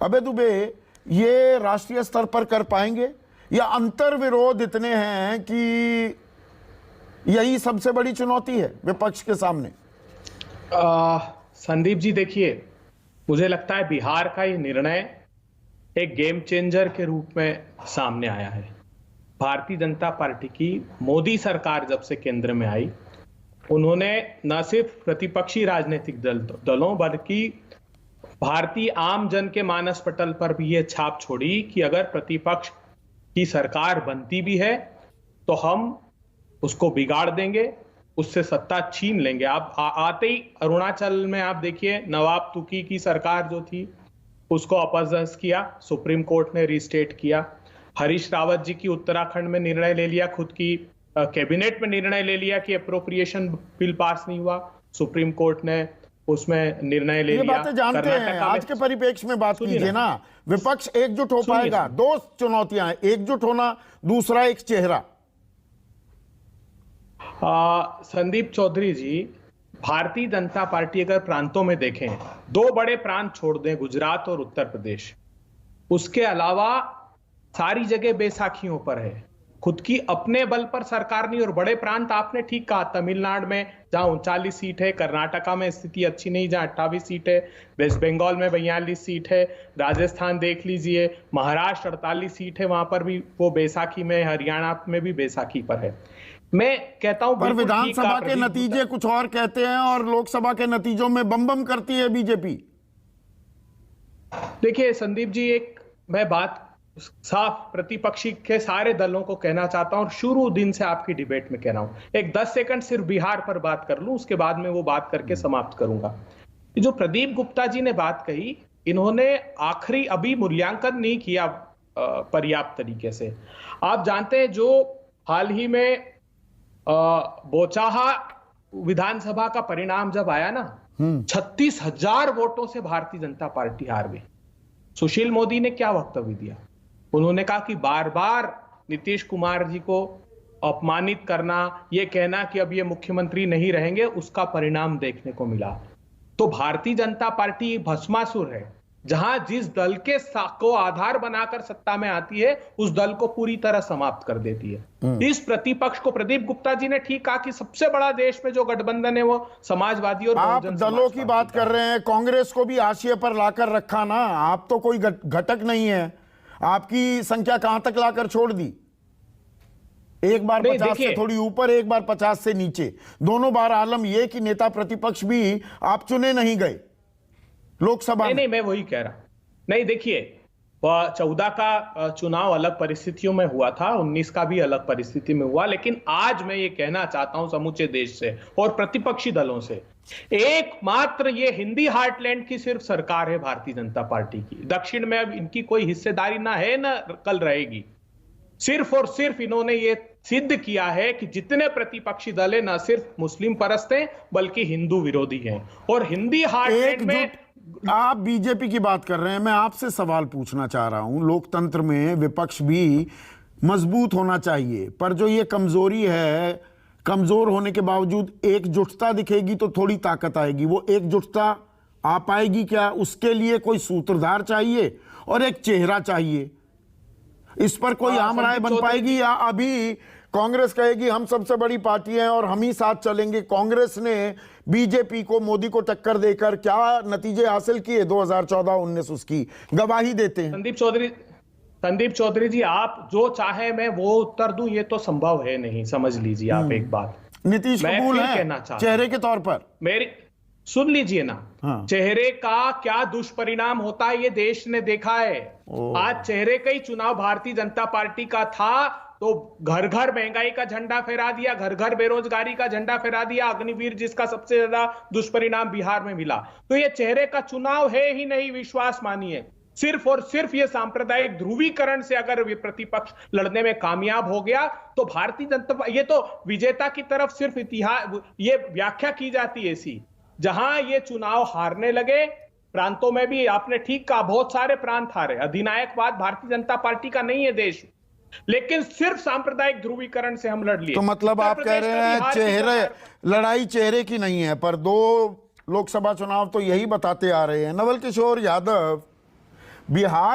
अबे दुबे, ये राष्ट्रीय स्तर पर कर पाएंगे या अंतर विरोध इतने हैं कि यही सबसे बड़ी चुनौती है विपक्ष के सामने? संदीप जी देखिए, मुझे लगता है बिहार का ये निर्णय एक गेम चेंजर के रूप में सामने आया है। भारतीय जनता पार्टी की मोदी सरकार जब से केंद्र में आई, उन्होंने न सिर्फ प्रतिपक्षी राजनीतिक दलों बल्कि भारतीय आम जन के मानस पटल पर भी ये छाप छोड़ी कि अगर प्रतिपक्ष की सरकार बनती भी है तो हम उसको बिगाड़ देंगे, उससे सत्ता छीन लेंगे। आप आते ही अरुणाचल में आप देखिए, नवाब तुकी की सरकार जो थी उसको अपॉइंट किया, सुप्रीम कोर्ट ने रिस्टेट किया। हरीश रावत जी की उत्तराखंड में निर्णय ले लिया, खुद की कैबिनेट में निर्णय ले लिया कि अप्रोप्रिएशन बिल पास नहीं हुआ, सुप्रीम कोर्ट ने उसमें निर्णय ले लिया। ये बातें जानते हैं, आज के परिप्रेक्ष्य में बात कीजिए ना। विपक्ष एकजुट हो पाएगा? दो चुनौतियां हैं, एकजुट होना, दूसरा एक चेहरा। संदीप चौधरी जी, भारतीय जनता पार्टी अगर प्रांतों में देखें, दो बड़े प्रांत छोड़ दें, गुजरात और उत्तर प्रदेश, उसके अलावा सारी जगह बैसाखियों पर है। खुद की अपने बल पर सरकार नहीं। और बड़े प्रांत आपने ठीक कहा, तमिलनाडु में जहां 39 सीट है, कर्नाटका में स्थिति अच्छी नहीं जहां 28 सीट है, वेस्ट बंगाल में 42 सीट है, राजस्थान देख लीजिए, महाराष्ट्र 48 सीट है, वहां पर भी वो बैसाखी में, हरियाणा में भी बैसाखी पर है। मैं कहता हूं पर विधानसभा के नतीजे कुछ और कहते हैं और लोकसभा के नतीजों में बम बम करती है बीजेपी। देखिए संदीप जी, एक मैं बात साफ प्रतिपक्षी के सारे दलों को कहना चाहता हूं और शुरू दिन से आपकी डिबेट में कह रहा हूं। एक 10 सेकंड सिर्फ बिहार पर बात कर लूं, उसके बाद में वो बात करके समाप्त करूंगा। जो प्रदीप गुप्ता जी ने बात कही, इन्होंने आखिरी अभी मूल्यांकन नहीं किया पर्याप्त तरीके से। आप जानते हैं, जो हाल ही में बोचाहा विधानसभा का परिणाम जब आया ना, 36,000 वोटों से भारतीय जनता पार्टी हार गई। सुशील मोदी ने क्या वक्तव्य दिया? उन्होंने कहा कि बार बार नीतीश कुमार जी को अपमानित करना, यह कहना कि अब ये मुख्यमंत्री नहीं रहेंगे, उसका परिणाम देखने को मिला। तो भारतीय जनता पार्टी भस्मासुर है, जहां जिस दल के को आधार बनाकर सत्ता में आती है, उस दल को पूरी तरह समाप्त कर देती है। इस प्रतिपक्ष को प्रदीप गुप्ता जी ने ठीक कहा कि सबसे बड़ा देश में जो गठबंधन है वो समाजवादी और आप दलों की बात कर रहे हैं, कांग्रेस को भी हाशिए पर लाकर रखा ना। आप तो कोई घटक नहीं है, आपकी संख्या कहां तक लाकर छोड़ दी? एक बार 50 से थोड़ी ऊपर, एक बार 50 से नीचे, दोनों बार आलम यह कि नेता प्रतिपक्ष भी आप चुने नहीं गए लोकसभा में। नहीं, मैं वही कह रहा। नहीं देखिए, 14 का चुनाव अलग परिस्थितियों में हुआ था, 19 का भी अलग परिस्थिति में हुआ, लेकिन आज मैं ये कहना चाहता हूं समूचे देश से और प्रतिपक्षी दलों से, एकमात्र ये हिंदी हार्टलैंड की सिर्फ सरकार है भारतीय जनता पार्टी की। दक्षिण में अब इनकी कोई हिस्सेदारी ना है ना कल रहेगी। सिर्फ और सिर्फ इन्होंने ये सिद्ध किया है कि जितने प्रतिपक्षी दल है, ना सिर्फ मुस्लिम परस्त हैं बल्कि हिंदू विरोधी हैं। और हिंदी हार्टलैंड में आप बीजेपी की बात कर रहे हैं, मैं आपसे सवाल पूछना चाह रहा हूं। लोकतंत्र में विपक्ष भी मजबूत होना चाहिए, पर जो ये कमजोरी है, कमजोर होने के बावजूद एकजुटता दिखेगी तो थोड़ी ताकत आएगी। वो एकजुटता आ पाएगी क्या? उसके लिए कोई सूत्रधार चाहिए और एक चेहरा चाहिए। इस पर कोई आम राय बन पाएगी या अभी कांग्रेस कहेगी हम सबसे बड़ी पार्टी हैं और हम ही साथ चलेंगे? कांग्रेस ने बीजेपी को, मोदी को टक्कर देकर क्या नतीजे हासिल किए 2014-19, उसकी गवाही देते हैं। संदीप चौधरी जी, आप जो चाहे मैं वो उत्तर दूं, ये तो संभव है नहीं। समझ लीजिए आप एक बात, नीतीश कपूर है चेहरे के तौर पर। मेरी सुन लीजिए ना। हाँ। चेहरे का क्या दुष्परिणाम होता है ये देश ने देखा है। आज चेहरे का ही चुनाव भारतीय जनता पार्टी का था तो घर घर महंगाई का झंडा फहरा दिया, घर घर बेरोजगारी का झंडा फहरा दिया, अग्निवीर जिसका सबसे ज्यादा दुष्परिणाम बिहार में मिला। तो ये चेहरे का चुनाव है ही नहीं, विश्वास मानिए। सिर्फ और सिर्फ ये सांप्रदायिक ध्रुवीकरण से अगर प्रतिपक्ष लड़ने में कामयाब हो गया तो भारतीय जनता, ये तो विजेता की तरफ सिर्फ इतिहास, ये व्याख्या की जाती है ऐसी। जहां ये चुनाव हारने लगे, प्रांतों में भी आपने ठीक कहा, बहुत सारे प्रांत हारे। अधिनायकवाद भारतीय जनता पार्टी का नहीं है देश, लेकिन सिर्फ सांप्रदायिक ध्रुवीकरण से हम लड़ लिए। तो मतलब आप कह रहे हैं चेहरे, लड़ाई चेहरे की नहीं है, पर 2 लोकसभा चुनाव तो यही बताते आ रहे हैं। नवल किशोर यादव, बिहार